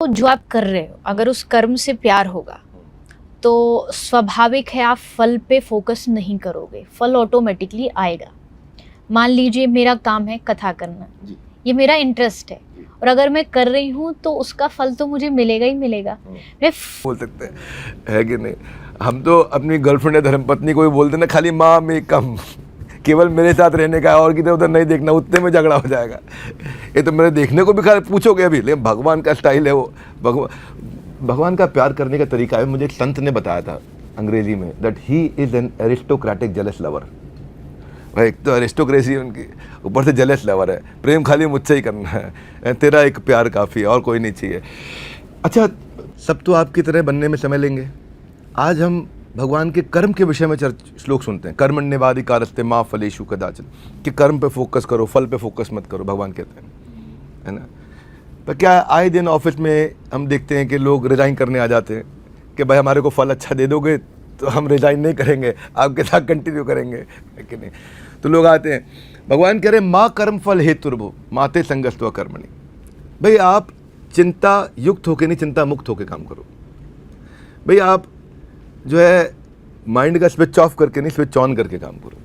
तो जो आप कर रहे हो अगर उस कर्म से प्यार होगा तो स्वाभाविक है आप फल पे फोकस नहीं करोगे, फल ऑटोमेटिकली आएगा। मान लीजिए मेरा काम है कथा करना, ये मेरा इंटरेस्ट है और अगर मैं कर रही हूँ तो उसका फल तो मुझे मिलेगा ही मिलेगा। मैं बोल सकते हैं है कि नहीं। हम तो अपनी गर्लफ्रेंड या धर्मपत्नी को भी बोलते ना, खाली माँ में कम, केवल मेरे साथ रहने का, और किधर उधर नहीं देखना, उतने में झगड़ा हो जाएगा। ये तो मेरे देखने को भी खैर पूछोगे अभी, लेकिन भगवान का स्टाइल है वो। भगवान का प्यार करने का तरीका है। मुझे एक संत ने बताया था अंग्रेजी में, that he is an aristocratic jealous lover. भाई एक तो एरिस्टोक्रेसी उनकी, ऊपर से जेलस लवर है। प्रेम खाली मुझसे ही करना है, तेरा एक प्यार काफ़ी है और कोई नहीं चाहिए। अच्छा, सब तो आपकी तरह बनने में समय लेंगे। आज हम भगवान के कर्म के विषय में श्लोक सुनते हैं। कर्मण्येवाधिकारस्ते मा फलेषु कदाचन, कि कर्म पे फोकस करो, फल पे फोकस मत करो, भगवान कहते हैं, है ना। पर क्या आए दिन ऑफिस में हम देखते हैं कि लोग रिजाइन करने आ जाते हैं कि भाई हमारे को फल अच्छा दे दोगे तो हम रिजाइन नहीं करेंगे, आपके साथ कंटिन्यू करेंगे, है कि नहीं। तो लोग आते हैं, भगवान कह रहे माँ कर्म फल हेतुर्भुः माते संगस्त्वा कर्मणि। भाई आप चिंता युक्त होके नहीं, चिंता मुक्त होके काम करो। भाई आप जो है माइंड का स्विच ऑफ करके नहीं, स्विच ऑन करके काम करो।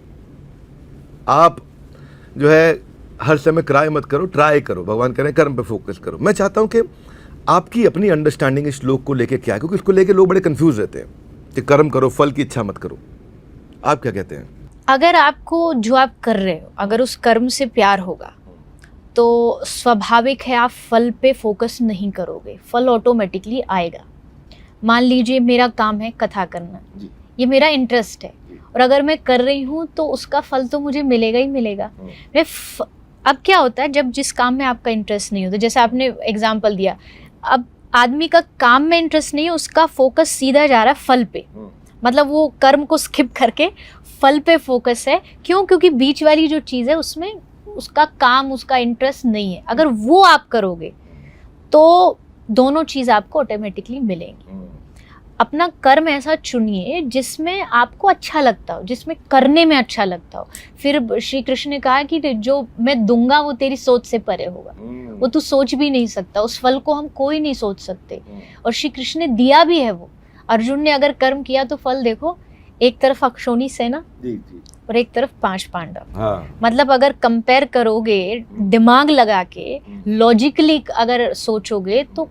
आप जो है हर समय क्राई मत करो, ट्राई करो। भगवान कह रहे हैं कर्म पे फोकस करो। मैं चाहता हूं कि आपकी अपनी अंडरस्टैंडिंग इस श्लोक को लेके क्या है, क्योंकि इसको लेके लोग बड़े कंफ्यूज रहते हैं कि कर्म करो, फल की इच्छा मत करो। आप क्या कहते हैं? अगर आपको जो आप कर रहे हो अगर उस कर्म से प्यार होगा तो स्वाभाविक है आप फल पे फोकस नहीं करोगे, फल ऑटोमेटिकली आएगा। मान लीजिए मेरा काम है कथा करना, ये मेरा इंटरेस्ट है और अगर मैं कर रही हूँ तो उसका फल तो मुझे मिलेगा ही मिलेगा। अब क्या होता है जब जिस काम में आपका इंटरेस्ट नहीं होता, जैसे आपने एग्जाम्पल दिया, अब आदमी का काम में इंटरेस्ट नहीं है, उसका फोकस सीधा जा रहा है फल पे, मतलब वो कर्म को स्किप करके फल पे फोकस है। क्यों? क्योंकि बीच वाली जो चीज़ है उसमें उसका काम, उसका इंटरेस्ट नहीं है। अगर वो आप करोगे तो दोनों चीज़ आपको ऑटोमेटिकली मिलेंगी। अपना कर्म ऐसा चुनिए जिसमें आपको अच्छा लगता हो, जिसमें करने में अच्छा लगता हो। फिर श्री कृष्ण ने कहा कि जो मैं दूंगा वो तेरी सोच से परे होगा, वो तू सोच भी नहीं सकता, उस फल को हम कोई नहीं सोच सकते। और श्री कृष्ण ने दिया भी है वो। अर्जुन ने अगर कर्म किया तो फल देखो, एक तरफ अक्षौणी सेना और एक तरफ 5 पांडव। हाँ। मतलब अगर कंपेयर करोगे, दिमाग लगा के लॉजिकली अगर सोचोगे तो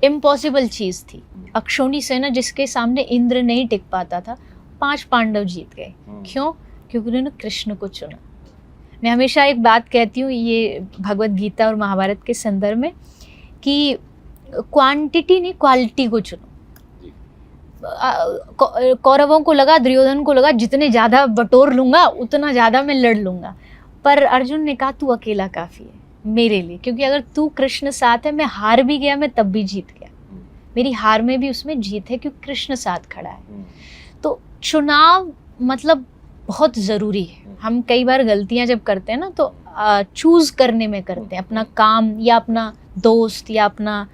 इम्पॉसिबल चीज़ थी। अक्षौणी सेना जिसके सामने इंद्र नहीं टिक पाता था, 5 पांडव जीत गए। क्यों? क्योंकि उन्होंने कृष्ण को चुना। मैं हमेशा एक बात कहती हूँ, ये भगवत गीता और महाभारत के संदर्भ में, कि क्वांटिटी नहीं क्वालिटी को चुनो। कौरवों को लगा, दुर्योधन को लगा, जितने ज़्यादा बटोर लूँगा उतना ज़्यादा मैं लड़ लूँगा। पर अर्जुन ने कहा तू अकेला काफ़ी है मेरे लिए, क्योंकि अगर तू कृष्ण साथ है, मैं हार भी गया मैं तब भी जीत गया, मेरी हार में भी उसमें जीत है क्योंकि कृष्ण साथ खड़ा है। तो चुनाव मतलब बहुत ज़रूरी है। हम कई बार गलतियां जब करते हैं ना तो चूज़ करने में करते हैं, अपना काम या अपना दोस्त या अपना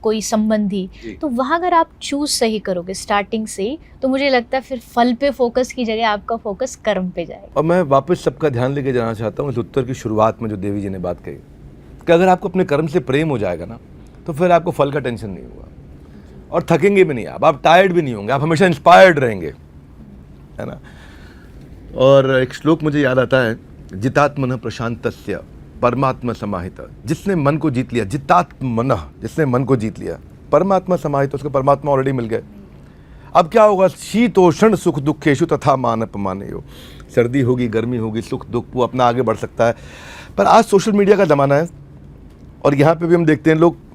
कोई संबंधी, तो वहाँ अगर आप चूज़ सही करोगे स्टार्टिंग से ही, तो मुझे लगता है फिर फल पे फोकस की जगह आपका फोकस कर्म पे जाएगा। और मैं वापस सबका ध्यान लेके जाना चाहता हूँ इस उत्तर की शुरुआत में जो देवी जी ने बात कही कि अगर आपको अपने कर्म से प्रेम हो जाएगा ना तो फिर आपको फल का टेंशन नहीं होगा और थकेंगे भी नहीं आप टायर्ड भी नहीं होंगे, आप हमेशा इंस्पायर्ड रहेंगे, है ना। और एक श्लोक मुझे याद आता है, जितात्मनः प्रशांतस्य परमात्मा समाहित। जिसने मन को जीत लिया, जितात्मनः, जिसने मन को जीत लिया, परमात्मा समाहित, उसको परमात्मा ऑलरेडी मिल गए। अब क्या होगा? शीतोषण सुख दुखेशु तथा मान अपमानयो। सर्दी होगी, गर्मी होगी, सुख दुख, वो अपना आगे बढ़ सकता है। पर आज सोशल मीडिया का ज़माना है और यहाँ पे भी हम देखते हैं लोग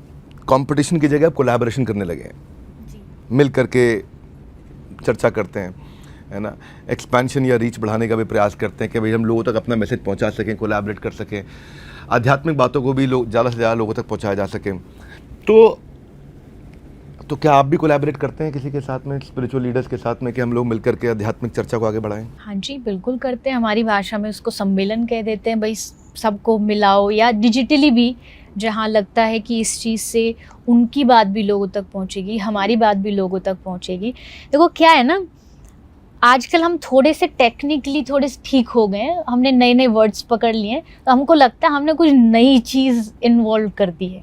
कंपटीशन की जगह अब कोलैबोरेशन करने लगे हैं, मिल करके चर्चा करते हैं, है ना। एक्सपेंशन या रीच बढ़ाने का भी प्रयास करते हैं कि भाई हम लोगों तक अपना मैसेज पहुंचा सकें, कोलैबोरेट कर सकें, आध्यात्मिक बातों को भी लोग ज़्यादा से ज़्यादा लोगों तक पहुंचाया जा सके। तो क्या आप भी कोलैबोरेट करते हैं किसी के साथ में, स्पिरिचुअल लीडर्स के साथ में, कि हम लोग मिलकर के आध्यात्मिक चर्चा को आगे बढ़ाएं? हाँ जी, बिल्कुल करते हैं। हमारी भाषा में उसको सम्मेलन कह देते हैं। भाई सबको मिलाओ, या डिजिटली भी जहाँ लगता है कि इस चीज़ से उनकी बात भी लोगों तक पहुँचेगी, हमारी बात भी लोगों तक पहुँचेगी। देखो क्या है ना, आजकल हम थोड़े से टेक्निकली थोड़े से ठीक हो गए हैं, हमने नए नए वर्ड्स पकड़ लिए हैं, तो हमको लगता है हमने कुछ नई चीज़ इन्वॉल्व कर दी है,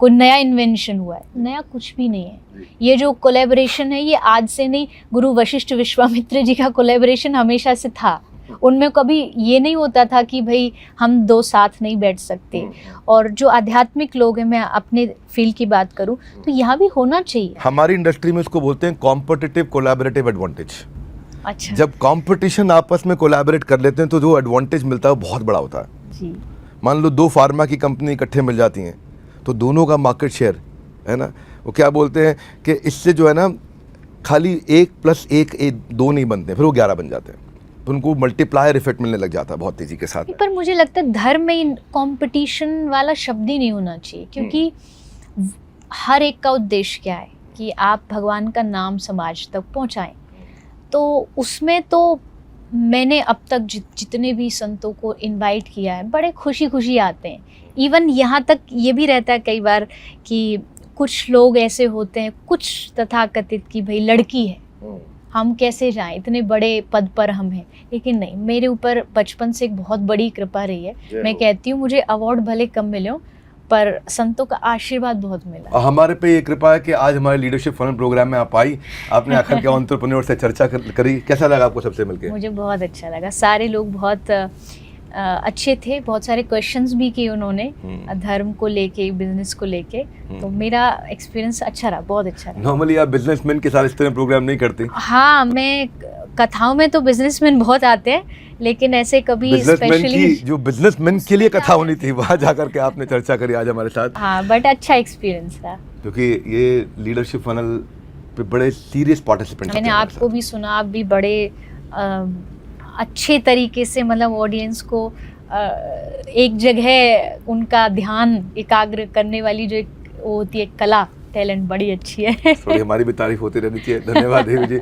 कोई नया इन्वेंशन हुआ है, नया कुछ भी नहीं है। ये जो कोलैबोरेशन है ये आज से नहीं, गुरु वशिष्ठ विश्वामित्र जी का कोलैबोरेशन हमेशा से था। उनमें कभी ये नहीं होता था कि भाई हम दो साथ नहीं बैठ सकते। और जो आध्यात्मिक लोग हैं, मैं अपने फील्ड की बात करूं तो यहाँ भी होना चाहिए। हमारी इंडस्ट्री में इसको बोलते हैं कॉम्पिटिटिव कोलैबोरेटिव एडवांटेज। अच्छा। जब कंपटीशन आपस में कोलैबोरेट कर लेते हैं तो जो एडवांटेज मिलता है वो बहुत बड़ा होता है जी। मान लो 2 फार्मा की कंपनी इकट्ठे मिल जाती हैं तो दोनों का मार्केट शेयर है ना, वो क्या बोलते हैं कि इससे जो है ना खाली 1+1 2 नहीं बनते, फिर वो 11 बन जाते हैं। तो उनको मल्टीप्लायर इफेक्ट मिलने लग जाता है बहुत तेजी के साथ। पर मुझे लगता है धर्म में कंपटीशन वाला शब्द ही नहीं होना चाहिए, क्योंकि हर एक का उद्देश्य क्या है कि आप भगवान का नाम समाज तक पहुंचाएं। तो उसमें तो मैंने अब तक जितने भी संतों को इनवाइट किया है बड़े खुशी खुशी आते हैं। इवन यहाँ तक ये भी रहता है कई बार कि कुछ लोग ऐसे होते हैं, कुछ तथाकथित कि भाई लड़की है, हम कैसे जाएं, इतने बड़े पद पर हम हैं। लेकिन नहीं, मेरे ऊपर बचपन से एक बहुत बड़ी कृपा रही है। मैं कहती हूँ मुझे अवार्ड भले कम मिले हो पर संतों का आशीर्वाद बहुत मिला। हमारे पे ये कृपा है कि आज हमारे लीडरशिप फनल प्रोग्राम में आप आई, आपने आखिर के एंटरप्रेन्योर से चर्चा करी। कैसा लगा आपको सबसे मिलके? मुझे बहुत अच्छा लगा। सारे लोग बहुत अच्छे थे, बहुत सारे क्वेश्चंस भी किए उन्होंने धर्म को लेके, बिजनेस को लेके। तो मेरा एक्सपीरियंस अच्छा रहा, बहुत अच्छा रहा। नॉर्मली आप बिजनेसमैन के साथ इस तरह प्रोग्राम नहीं करते? हाँ, मैं कथाओं में तो बिजनेसमैन बहुत आते हैं, लेकिन ऐसे कभी स्पेशली जो बिजनेसमैन के लिए कथा होनी थी वहाँ जाकर के आपने चर्चा करी आज हमारे साथ। हाँ, बट अच्छा एक्सपीरियंस था, क्योंकि ये लीडरशिप फनल पे बड़े सीरियस पार्टिसिपेंट। मैंने आपको भी सुना, आप भी बड़े अच्छे तरीके से मतलब ऑडियंस को एक जगह उनका ध्यान एकाग्र करने वाली जो वो होती है कला, टैलेंट बड़ी अच्छी है। थोड़ी हमारी भी तारीफ होती रहनी चाहिए। धन्यवाद देवी जी।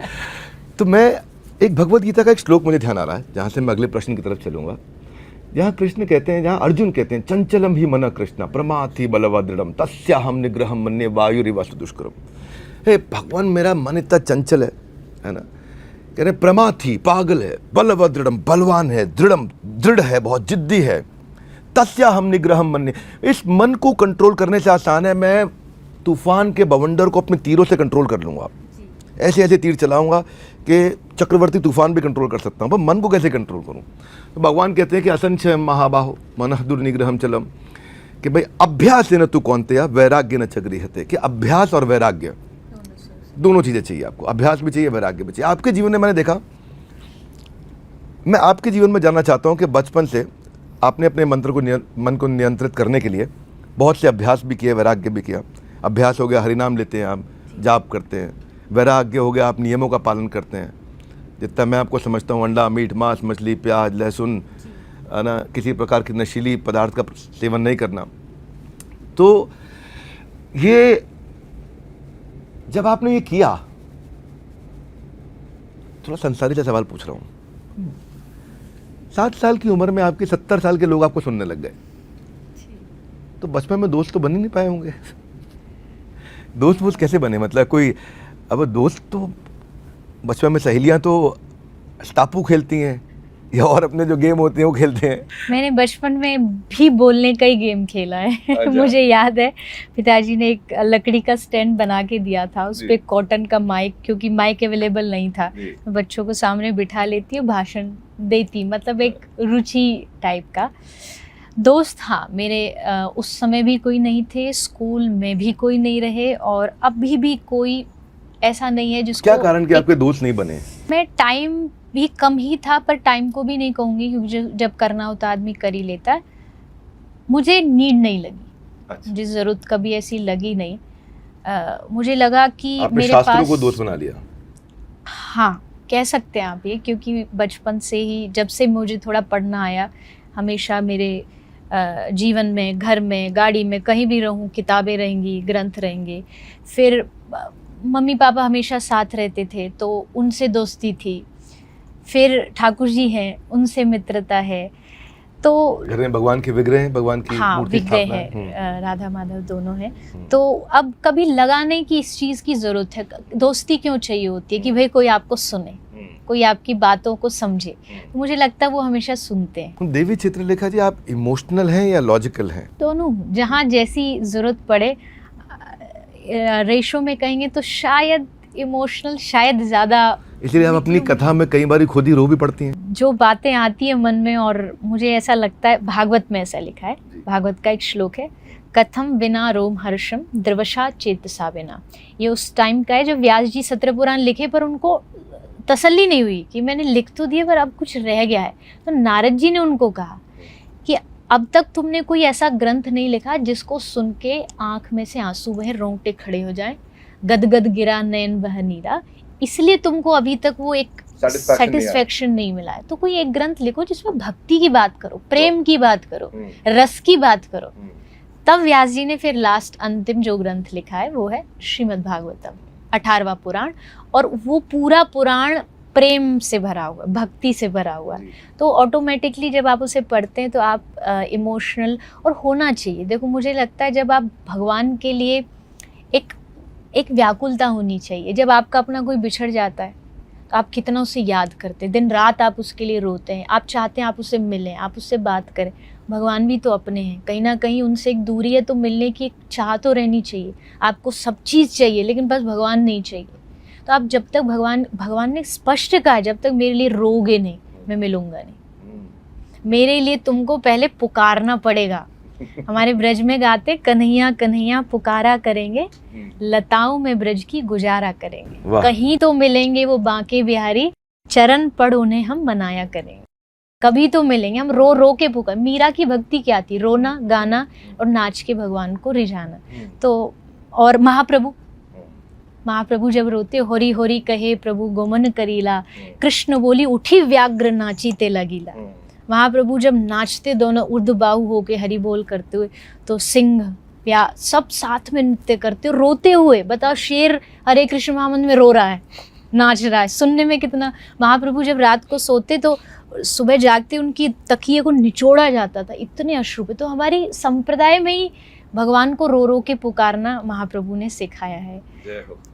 तो मैं एक भगवत गीता का एक श्लोक मुझे ध्यान आ रहा है, जहाँ से मैं अगले प्रश्न की तरफ चलूंगा। जहाँ कृष्ण कहते हैं, जहाँ अर्जुन कहते हैं, चंचलम ही मन कृष्ण प्रमाथि बलवदृढ़म तस्याहम निग्रहम मन्ये वायुरिवस्तु दुष्करम। हे भगवान, मेरा मन इतना चंचल है ना, कह रहे प्रमाथि पागल है, बलवदृढ़म बलवान है, दृढ़ है, बहुत जिद्दी है, तस्याहम निग्रहम मन्ये, इस मन को कंट्रोल करने से आसान है, मैं तूफान के बवंडर को अपने तीरों से कंट्रोल कर लूँगा। ऐसे ऐसे तीर चलाऊंगा कि चक्रवर्ती तूफान भी कंट्रोल कर सकता हूँ, पर मन को कैसे कंट्रोल करूँ? तो भगवान कहते हैं कि असंख्य महाबाहो मनः दुर्निग्रहम चलम, कि भाई अभ्यास न तू कौन्तेय वैराग्य न च गृह्यते, कि अभ्यास और वैराग्य दोनों चीज़ें चाहिए आपको। अभ्यास भी चाहिए, वैराग्य भी चाहिए। आपके जीवन में मैंने देखा, मैं आपके जीवन में जानना चाहता हूँ कि बचपन से आपने अपने मन को नियंत्रित करने के लिए बहुत से अभ्यास भी किए, वैराग्य भी किया। अभ्यास हो गया हरिनाम लेते हैं आप, जाप करते हैं। वैराग्य हो गया आप नियमों का पालन करते हैं। जितना मैं आपको समझता हूँ, अंडा, मीट, मांस, मछली, प्याज, लहसुन, है ना, किसी प्रकार की नशीली पदार्थ का सेवन नहीं करना। तो ये जब आपने ये किया, थोड़ा संसारी सा सवाल पूछ रहा हूँ, 7 साल की उम्र में आपके 70 साल के लोग आपको सुनने लग गए, तो बचपन में दोस्त तो बन ही नहीं पाए होंगे। दोस्त कैसे बने? मतलब कोई, अब दोस्त तो बचपन में सहेलियां तो टापू खेलती हैं या और अपने जो गेम होते हैं वो खेलते हैं। मैंने बचपन में भी बोलने का ही गेम खेला है। अच्छा। मुझे याद है पिताजी ने एक लकड़ी का स्टैंड बना के दिया था, उस पे कॉटन का माइक, क्योंकि माइक अवेलेबल नहीं था, मैं बच्चों को सामने बिठा लेती और भाषण देती, मतलब एक रुचि टाइप का। दोस्त हाँ, मेरे उस समय भी कोई नहीं थे, स्कूल में भी कोई नहीं रहे, और अभी भी कोई ऐसा नहीं है जिसको। क्या कारण कि आपके दोस्त नहीं बने? मैं टाइम भी कम ही था, पर टाइम को भी नहीं कहूँगी, क्योंकि जब करना होता आदमी कर ही लेता है। मुझे नीड नहीं लगी। अच्छा। मुझे ज़रूरत कभी ऐसी लगी नहीं। मुझे लगा कि मेरे शास्त्रों पास को दोस्त बना लिया। हाँ, कह सकते हैं आप ये, क्योंकि बचपन से ही जब से मुझे थोड़ा पढ़ना आया, हमेशा मेरे जीवन में, घर में, गाड़ी में, कहीं भी रहूं, किताबें रहेंगी, ग्रंथ रहेंगे। फिर मम्मी पापा हमेशा साथ रहते थे, तो उनसे दोस्ती थी। फिर ठाकुर जी हैं, उनसे मित्रता है। तो घर में भगवान के विग्रह हैं, भगवान की हाँ, मूर्ति विग्रह है, राधा माधव दोनों हैं। तो अब कभी लगा नहीं कि इस चीज़ की ज़रूरत है। दोस्ती क्यों चाहिए होती है कि भाई कोई आपको सुने, कोई आपकी बातों को समझे, तो मुझे लगता है वो हमेशा सुनते हैं। देवी चित्रलेखा जी, आप इमोशनल हैं या लॉजिकल हैं? दोनों, जहाँ जैसी ज़रूरत पड़े। रेशो में कहेंगे तो शायद इमोशनल, शायद ज़्यादा। इसलिए आप अपनी कथा में कई बार खुद ही रो भी पड़ती हैं। जो बातें आती है मन में, और मुझे ऐसा लगता है, भागवत में ऐसा लिखा है, भागवत का एक श्लोक है, कथम विना रोम हर्षम द्रवशा चेतसा विना। ये उस टाइम का है जब व्यास जी सत्र पुराण लिखे, पर उनको तसल्ली नहीं हुई कि मैंने लिख तो दिए पर अब कुछ रह गया है। तो नारद जी ने उनको कहा कि अब तक तुमने कोई ऐसा ग्रंथ नहीं लिखा जिसको सुन के आँख में से आंसू बहे, रोंगटे खड़े हो जाएं, गदगद गिरा नयन बह नीरा, इसलिए तुमको अभी तक वो एक सेटिस्फेक्शन नहीं मिला है। तो कोई एक ग्रंथ लिखो जिसमें भक्ति की बात करो, प्रेम की बात करो, रस की बात करो। तब व्यास जी ने फिर लास्ट अंतिम जो ग्रंथ लिखा है वो है श्रीमद् भागवतम, 18वां पुराण, और वो पूरा पुराण प्रेम से भरा हुआ, भक्ति से भरा हुआ। तो ऑटोमेटिकली जब आप उसे पढ़ते हैं तो आप इमोशनल, और होना चाहिए। देखो, मुझे लगता है जब आप भगवान के लिए एक व्याकुलता होनी चाहिए। जब आपका अपना कोई बिछड़ जाता है तो आप कितना उसे याद करते हैं, दिन रात आप उसके लिए रोते हैं, आप चाहते हैं आप उससे मिलें, आप उससे बात करें। भगवान भी तो अपने हैं, कहीं ना कहीं उनसे एक दूरी है, तो मिलने की एक चाह तो रहनी चाहिए। आपको सब चीज़ चाहिए लेकिन बस भगवान नहीं चाहिए। तो आप जब तक भगवान ने स्पष्ट कहा है, जब तक मेरे लिए रोगे नहीं मैं मिलूंगा नहीं। मेरे लिए तुमको पहले पुकारना पड़ेगा। हमारे ब्रज में गाते, कन्हैया कन्हैया पुकारा करेंगे, लताओं में ब्रज की गुजारा करेंगे, कहीं तो मिलेंगे वो बांके बिहारी, चरण पड़ उन्हें हम मनाया करेंगे। कभी तो मिलेंगे, हम रो रो के पुकार। मीरा की भक्ति क्या थी? रोना, गाना और नाच के भगवान को रिझाना। तो और महाप्रभु जब रोते, होरी होरी कहे प्रभु गोमन करीला, कृष्ण बोली उठी व्याघ्र नाची ते लगीला। महाप्रभु जब नाचते दोनों ऊर्ध्वबाहु होके हरि बोल करते हुए, तो सिंह या सब साथ में नृत्य करते हुए, रोते हुए। बताओ, शेर हरे कृष्ण महामंत्र में रो रहा है, नाच रहा है, सुनने में कितना। महाप्रभु जब रात को सोते तो सुबह जागते उनकी तकिए को निचोड़ा जाता था, इतने अश्रु पे। तो हमारी संप्रदाय में ही भगवान को रो रो के पुकारना महाप्रभु ने सिखाया है।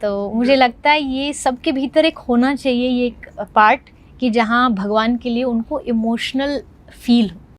तो मुझे लगता है ये सबके भीतर एक होना चाहिए, ये एक पार्ट, कि जहाँ भगवान के लिए उनको इमोशनल फील हो।